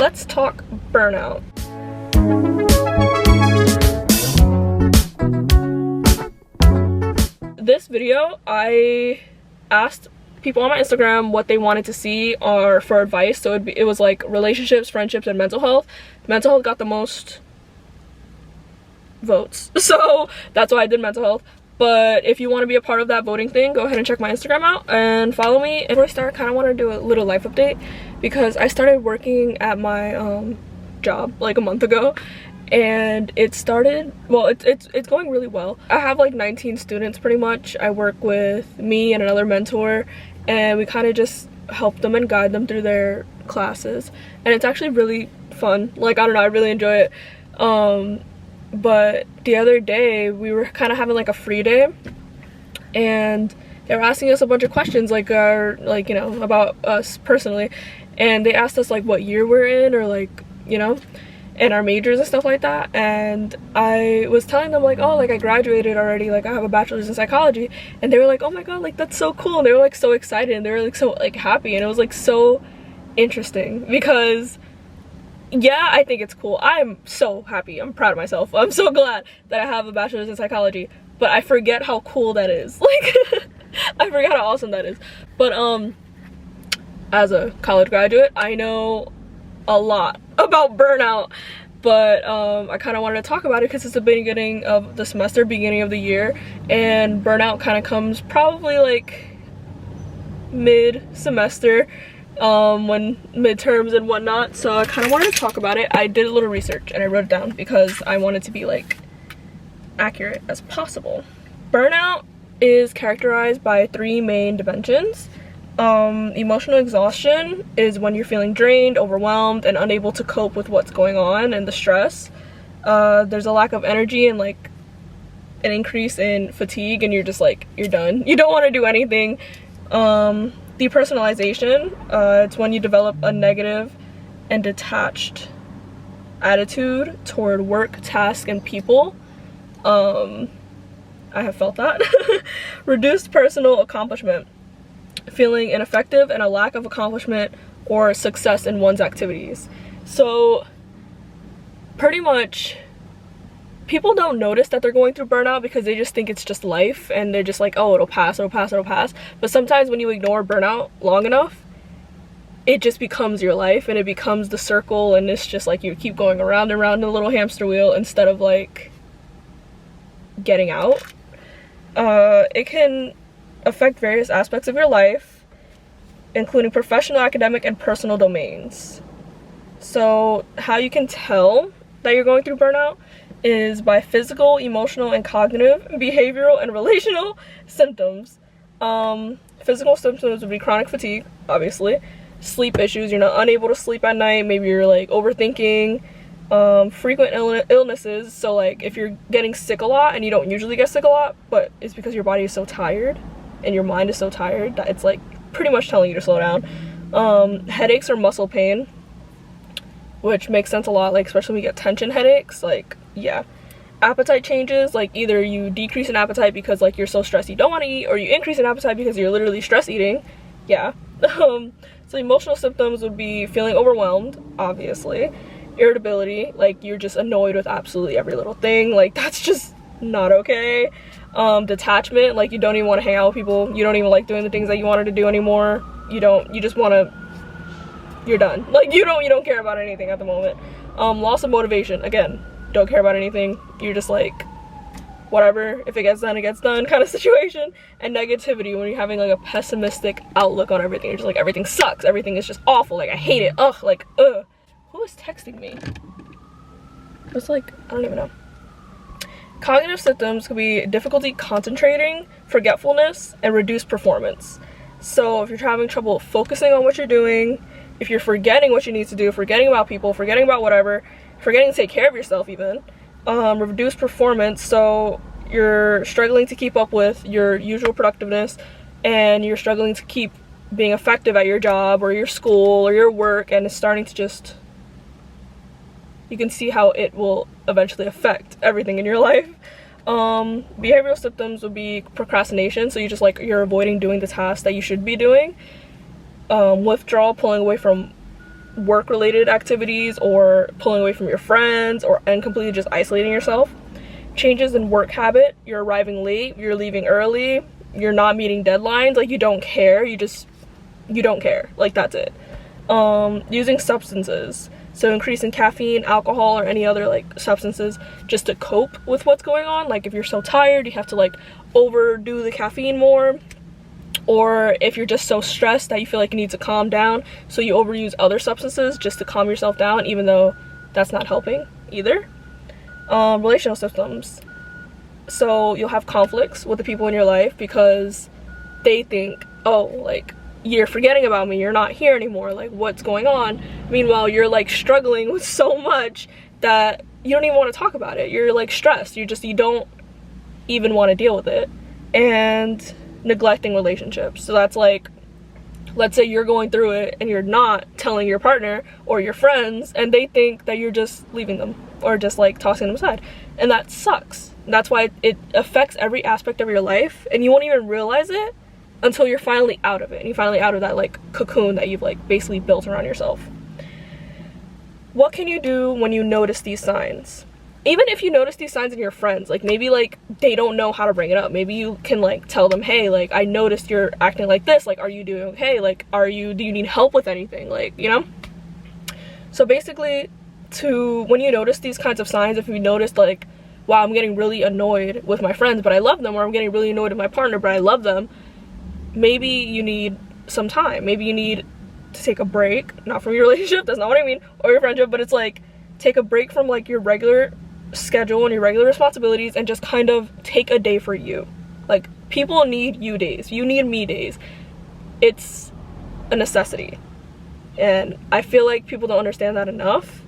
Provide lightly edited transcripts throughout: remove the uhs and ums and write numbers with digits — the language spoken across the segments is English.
let's talk burnout. This video, I asked people on my Instagram what they wanted to see or for advice. So it was like relationships, friendships, and mental health. Mental health got the most votes, so that's why I did mental health. But if you want to be a part of that voting thing, go ahead and check my Instagram out and follow me. Before I start, I kind of want to do a little life update because I started working at my job like a month ago, and it started, well, it's going really well. I have like 19 students pretty much. I work with me and another mentor, and we kind of just help them and guide them through their classes, and it's actually really fun. Like, I don't know, I really enjoy it. But the other day we were kind of having like a free day, and they were asking us a bunch of questions like you know, about us personally, and they asked us like what year we're in, or like, you know, and our majors and stuff like that. And I was telling them like, oh, like I graduated already, like I have a bachelor's in psychology, and they were like, oh my god, like that's so cool, and they were like so excited, and they were like so like happy, and it was like so interesting because yeah, I think it's cool. I'm so happy. I'm proud of myself. I'm so glad that I have a bachelor's in psychology, but I forget how cool that is. Like I forget how awesome that is. But as a college graduate, I know a lot about burnout, but I kind of wanted to talk about it because it's the beginning of the semester, beginning of the year, and burnout kind of comes probably like mid-semester, when midterms and whatnot. So I kind of wanted to talk about it. I did a little research and I wrote it down because I wanted to be like accurate as possible. Burnout is characterized by 3 main dimensions. Emotional exhaustion is when you're feeling drained, overwhelmed, and unable to cope with what's going on and the stress. There's a lack of energy and like an increase in fatigue, and you're just like, you're done. You don't want to do anything. Depersonalization, it's when you develop a negative and detached attitude toward work, task, and people. I have felt that. Reduced personal accomplishment, feeling ineffective and a lack of accomplishment or success in one's activities. So pretty much people don't notice that they're going through burnout because they just think it's just life, and they're just like, oh, it'll pass, it'll pass, it'll pass. But sometimes when you ignore burnout long enough, it just becomes your life, and it becomes the circle, and it's just like you keep going around and around in a little hamster wheel instead of like getting out. It can affect various aspects of your life, including professional, academic, and personal domains. So how you can tell that you're going through burnout is by physical, emotional, and cognitive, behavioral, and relational symptoms. Physical symptoms would be chronic fatigue, obviously, sleep issues, you're not unable to sleep at night, maybe you're like overthinking, frequent illnesses, so like if you're getting sick a lot, and you don't usually get sick a lot, but it's because your body is so tired and your mind is so tired that it's like pretty much telling you to slow down. Headaches or muscle pain, which makes sense a lot, like especially when you get tension headaches, like yeah. Appetite changes, like either you decrease in appetite because like you're so stressed you don't want to eat, or you increase in appetite because you're literally stress eating. Yeah. So emotional symptoms would be feeling overwhelmed, obviously. Irritability, like you're just annoyed with absolutely every little thing, like that's just not okay. Detachment, like you don't even want to hang out with people, you don't even like doing the things that you wanted to do anymore, you just want to, you're done, like you don't care about anything at the moment. Loss of motivation, again, don't care about anything, you're just like whatever, if it gets done, it gets done kind of situation. And negativity, when you're having like a pessimistic outlook on everything, you're just like, everything sucks, everything is just awful, like I hate it, ugh, like ugh. Who is texting me? It's like, I don't even know. Cognitive symptoms could be difficulty concentrating, forgetfulness, and reduced performance. So if you're having trouble focusing on what you're doing, if you're forgetting what you need to do, forgetting about people, forgetting about whatever, forgetting to take care of yourself even, reduced performance, so you're struggling to keep up with your usual productiveness, and you're struggling to keep being effective at your job or your school or your work, and it's starting to just, you can see how it will eventually affect everything in your life. Behavioral symptoms would be procrastination, so you're avoiding doing the tasks that you should be doing. Withdrawal, pulling away from work related activities or pulling away from your friends and completely just isolating yourself. Changes in work habit, you're arriving late, you're leaving early, you're not meeting deadlines, like you don't care, you don't care, like that's it. Using substances, so increasing caffeine, alcohol, or any other like substances just to cope with what's going on. Like if you're so tired, you have to like overdo the caffeine more, or if you're just so stressed that you feel like you need to calm down, so you overuse other substances just to calm yourself down, even though that's not helping either. Relational systems, so you'll have conflicts with the people in your life because they think, oh, like you're forgetting about me, you're not here anymore, like what's going on? Meanwhile, you're like struggling with so much that you don't even want to talk about it. You're like stressed, you don't even want to deal with it. And neglecting relationships, so that's like, let's say you're going through it and you're not telling your partner or your friends, and they think that you're just leaving them or just like tossing them aside, and that sucks. That's why it affects every aspect of your life, and you won't even realize it until you're finally out of it, and you're finally out of that like cocoon that you've like basically built around yourself. What can you do when you notice these signs? Even if you notice these signs in your friends, like maybe like they don't know how to bring it up, maybe you can like tell them, hey, like I noticed you're acting like this, like are you doing okay, like do you need help with anything, like, you know? So basically, when you notice these kinds of signs, if you notice like, wow, I'm getting really annoyed with my friends but I love them, or I'm getting really annoyed with my partner but I love them, maybe you need some time, maybe you need to take a break, not from your relationship, that's not what I mean, or your friendship, but it's like take a break from like your regular schedule and your regular responsibilities and just kind of take a day for you. Like people need you days, you need me days, it's a necessity, and I feel like people don't understand that enough.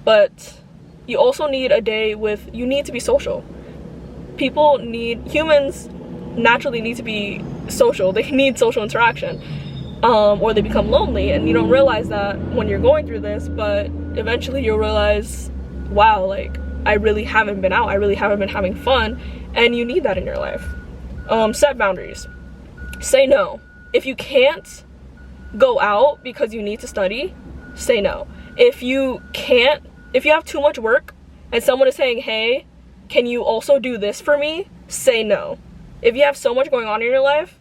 But you also need a day you need to be social. Humans naturally need to be social, they need social interaction, or they become lonely, and you don't realize that when you're going through this, but eventually you'll realize, wow, like I really haven't been out, I really haven't been having fun, and you need that in your life. Set boundaries. Say no. If you can't go out because you need to study, say no. If you have too much work and someone is saying, hey, can you also do this for me? Say no. If you have so much going on in your life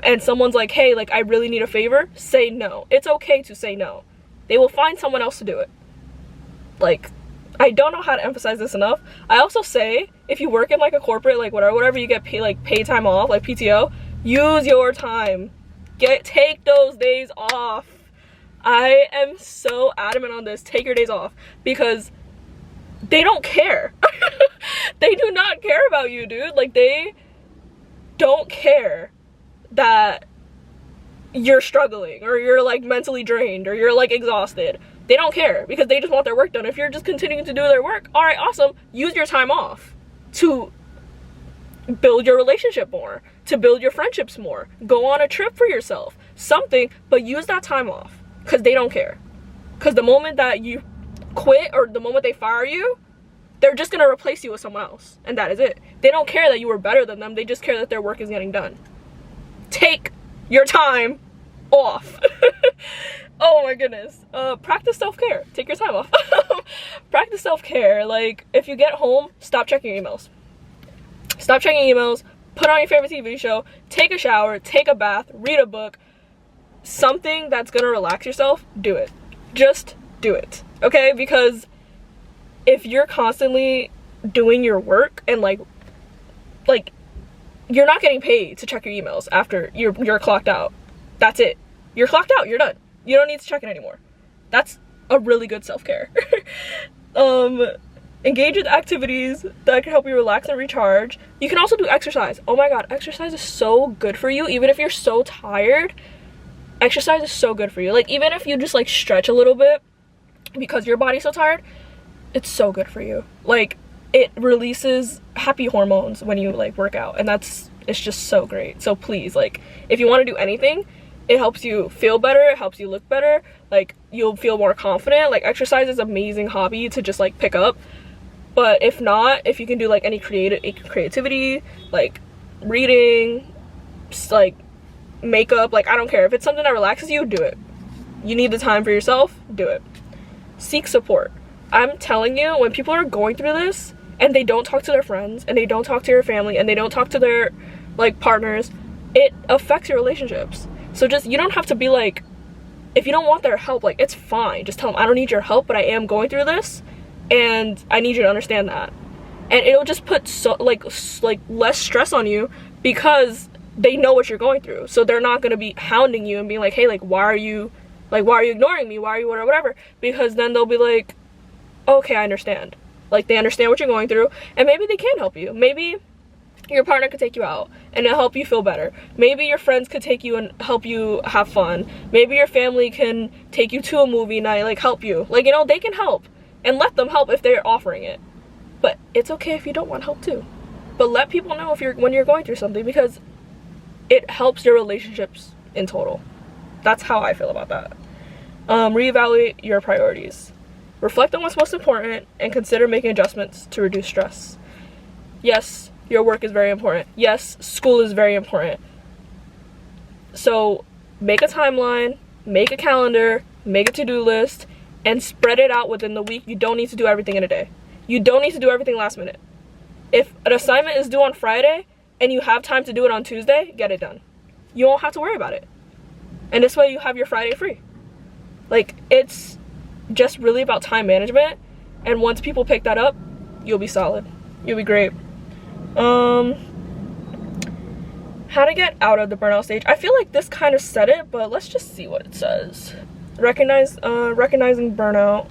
and someone's like, hey, like I really need a favor, say no. It's okay to say no. They will find someone else to do it. Like, I don't know how to emphasize this enough. I also say, if you work in like a corporate, like whatever you get paid time off, like PTO, use your time. Take those days off. I am so adamant on this. Take your days off, because they don't care. They do not care about you, dude. Like they don't care that you're struggling or you're like mentally drained or you're like exhausted. They don't care, because they just want their work done. If you're just continuing to do their work, all right, awesome. Use your time off to build your relationship more, to build your friendships more. Go on a trip for yourself, something, but use that time off, because they don't care. Because the moment that you quit or the moment they fire you, they're just going to replace you with someone else, and that is it. They don't care that you were better than them. They just care that their work is getting done. Take your time off. Oh my goodness. Practice self-care. Take your time off. Practice self-care. Like, if you get home, stop checking emails. Stop checking emails. Put on your favorite TV show. Take a shower. Take a bath. Read a book. Something that's gonna relax yourself, do it. Just do it. Okay? Because if you're constantly doing your work and like you're not getting paid to check your emails after you're clocked out. That's it. You're clocked out. You're done. You don't need to check it anymore. That's a really good self-care. Engage with activities that can help you relax and recharge. You can also do exercise. Oh my god, exercise is so good for you. Even if you're so tired, exercise is so good for you. Like, even if you just like stretch a little bit because your body's so tired, it's so good for you. Like, it releases happy hormones when you like work out, and it's just so great. So please, like, if you want to do anything, it helps you feel better, it helps you look better, like you'll feel more confident. Like, exercise is an amazing hobby to just like pick up. But if not, if you can do like any creativity, like reading, like makeup, like I don't care, if it's something that relaxes you, do it. You need the time for yourself, do it. Seek support. I'm telling you, when people are going through this and they don't talk to their friends and they don't talk to their family and they don't talk to their like partners, it affects your relationships. So just, you don't have to be like, if you don't want their help, like, it's fine. Just tell them, I don't need your help, but I am going through this and I need you to understand that. And it'll just put so like less stress on you because they know what you're going through. So they're not going to be hounding you and being like, hey, like, why are you ignoring me? Why are you whatever? Because then they'll be like, okay, I understand. Like, they understand what you're going through, and maybe they can help you. Maybe your partner could take you out and it'll help you feel better. Maybe your friends could take you and help you have fun. Maybe your family can take you to a movie night, like, help you. Like, you know, they can help, and let them help if they're offering it. But it's okay if you don't want help too. But let people know when you're going through something, because it helps your relationships in total. That's how I feel about that. Reevaluate your priorities. Reflect on what's most important and consider making adjustments to reduce stress. Yes, your work is very important. Yes, school is very important. So make a timeline, make a calendar, make a to-do list, and spread it out within the week. You don't need to do everything in a day. You don't need to do everything last minute. If an assignment is due on Friday and you have time to do it on Tuesday, get it done. You won't have to worry about it. And this way you have your Friday free. Like, it's just really about time management, and once people pick that up, you'll be solid. You'll be great. How to get out of the burnout stage. I feel like this kind of said it, but let's just see what it says. Recognizing burnout.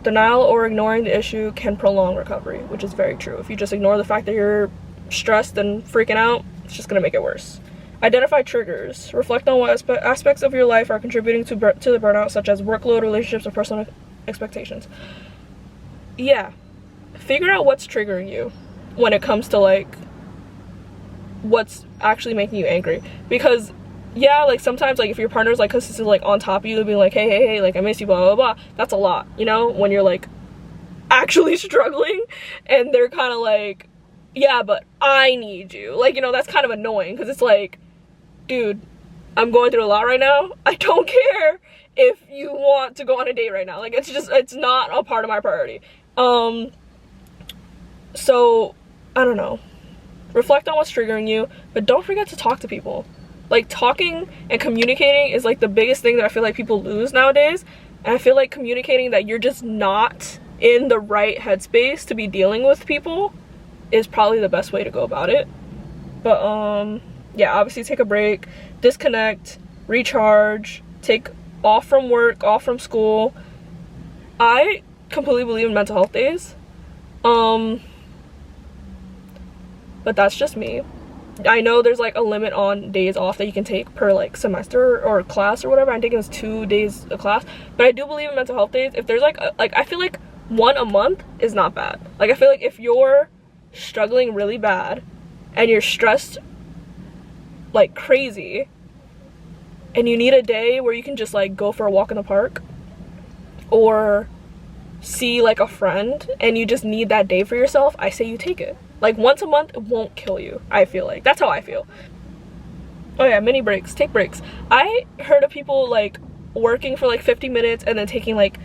Denial or ignoring the issue can prolong recovery, which is very true. If you just ignore the fact that you're stressed and freaking out, it's just gonna make it worse. Identify triggers. Reflect on what aspects of your life are contributing to the burnout, such as workload, relationships, or personal expectations. Yeah. Figure out what's triggering you when it comes to, like, what's actually making you angry. Because, yeah, like, sometimes, like, if your partner's, like, consistently, like, on top of you, they'll be like, hey, like, I miss you, blah, blah, blah. That's a lot, you know? When you're, like, actually struggling, and they're kind of like, yeah, but I need you. Like, you know, that's kind of annoying, because it's like, dude, I'm going through a lot right now. I don't care if you want to go on a date right now. Like, it's not a part of my priority. So, I don't know. Reflect on what's triggering you, but don't forget to talk to people. Like, talking and communicating is, like, the biggest thing that I feel like people lose nowadays. And I feel like communicating that you're just not in the right headspace to be dealing with people is probably the best way to go about it. But, yeah, obviously take a break, disconnect, recharge, take off from work, off from school. I completely believe in mental health days. But that's just me. I know there's, like, a limit on days off that you can take per, like, semester or class or whatever. I'm taking 2 days of class. But I do believe in mental health days. If there's, like, I feel like 1 a month is not bad. Like, I feel like if you're struggling really bad and you're stressed like crazy and you need a day where you can just, like, go for a walk in the park or see, like, a friend, and you just need that day for yourself, I say you take it. Like, once a month, it won't kill you. I feel like that's how I feel. Oh yeah, mini breaks. Take breaks. I heard of people, like, working for like 50 minutes and then taking like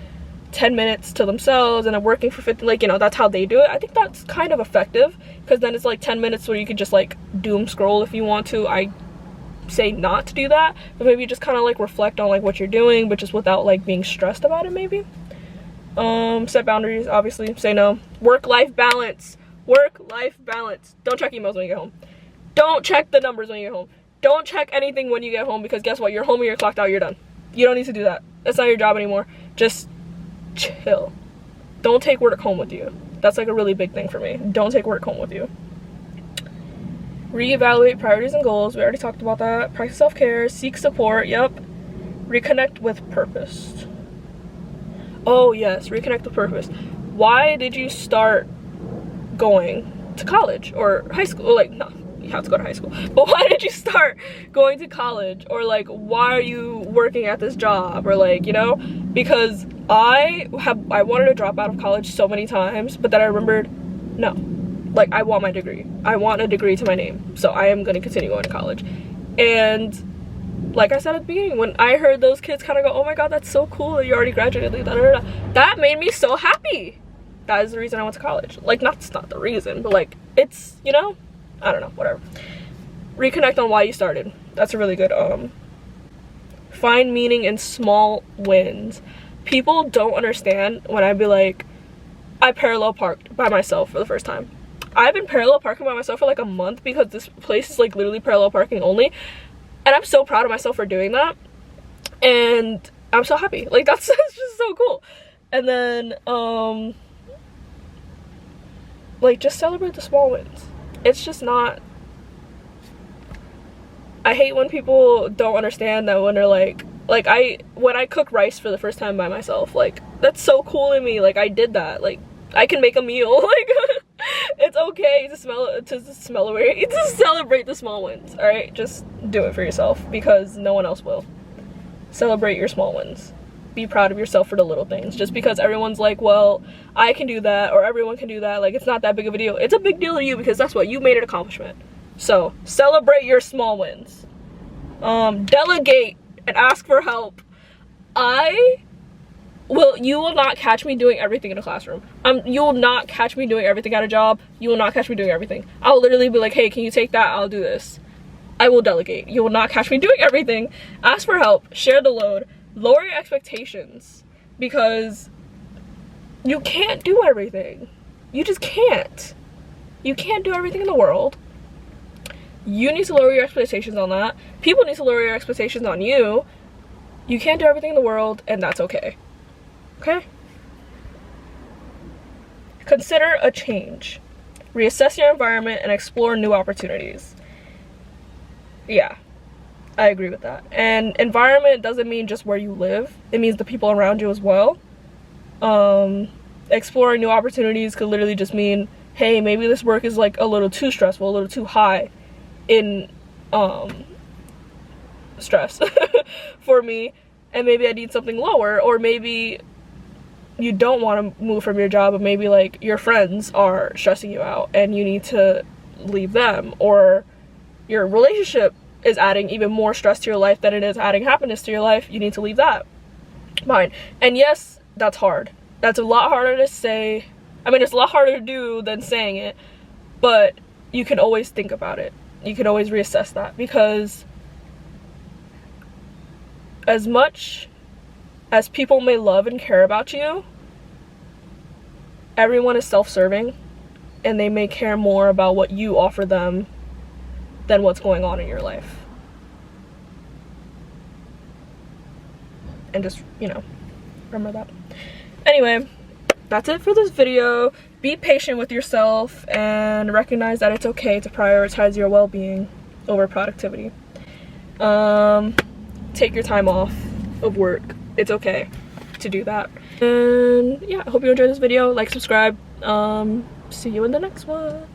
10 minutes to themselves and then working for 50, like, you know, that's how they do it. I think that's kind of effective, because then it's like 10 minutes where you could just, like, doom scroll if you want to. I say not to do that, but maybe just kind of, like, reflect on, like, what you're doing, but just without, like, being stressed about it, maybe. Set boundaries, obviously. Say no. Work-life balance. Work-life balance. Don't check emails when you get home. Don't check the numbers when you get home. Don't check anything when you get home, because guess what? You're home and you're clocked out, you're done. You don't need to do that. It's not your job anymore. Just chill. Don't take work home with you. That's, like, a really big thing for me. Don't take work home with you. Reevaluate priorities and goals. We already talked about that. Practice self-care. Seek support. Yep. Reconnect with purpose. Oh yes, reconnect with purpose. Why did you start going to college or high school? Like, no, you have to go to high school, but why did you start going to college? Or, like, why are you working at this job? Or, like, you know, because I wanted to drop out of college so many times, but then I remembered, no, like, I want my degree. I want a degree to my name, so I am going to continue going to college. And, like I said at the beginning, when I heard those kids kind of go, oh my god, that's so cool, you already graduated, like, da, da, da, that made me so happy. That is the reason I went to college. Like, it's not the reason, but like, it's, you know, I don't know, whatever. Reconnect on why you started. That's a really good, find meaning in small wins. People don't understand when I be like, I parallel parked by myself for the first time. I've been parallel parking by myself for like a month because this place is like literally parallel parking only. And I'm so proud of myself for doing that. And I'm so happy. Like, that's just so cool. And then, like, just celebrate the small wins. It's just not, I hate when people don't understand that when they're like when I cook rice for the first time by myself, like, that's so cool in me. Like, I did that. Like, I can make a meal. Like, it's okay to celebrate the small wins. All right, just do it for yourself because no one else will. Celebrate your small wins. Be proud of yourself for the little things. Just because everyone's like, well, I can do that, or everyone can do that, like, it's not that big of a deal. It's a big deal to you because that's what you made an accomplishment. So celebrate your small wins. Delegate and ask for help. You will not catch me doing everything in a classroom. You will not catch me doing everything at a job. You will not catch me doing everything. I'll literally be like, hey, can you take that? I'll do this. I will delegate. You will not catch me doing everything. Ask for help. Share the load. Lower your expectations because you can't do everything. You just can't. You can't do everything in the world. You need to lower your expectations on that. People need to lower your expectations on you. You can't do everything in the world, and that's okay. Okay? Consider a change. Reassess your environment and explore new opportunities. Yeah, I agree with that. And environment doesn't mean just where you live. It means the people around you as well. Exploring new opportunities could literally just mean, hey, maybe this work is like a little too stressful, a little too high in stress for me, and maybe I need something lower. Or maybe you don't want to move from your job, but maybe like your friends are stressing you out and you need to leave them, or your relationship is adding even more stress to your life than it is adding happiness to your life. You need to leave that. Fine. And yes, that's hard. That's a lot harder to say. I mean, it's a lot harder to do than saying it, but you can always think about it. You can always reassess that, because as much as people may love and care about you, everyone is self-serving, and they may care more about what you offer them than what's going on in your life. And just, you know, remember that. Anyway, that's it for this video. Be patient with yourself and recognize that it's okay to prioritize your well-being over productivity. Take your time off of work. It's okay to do that. And yeah, I hope you enjoyed this video. Like, subscribe. See you in the next one.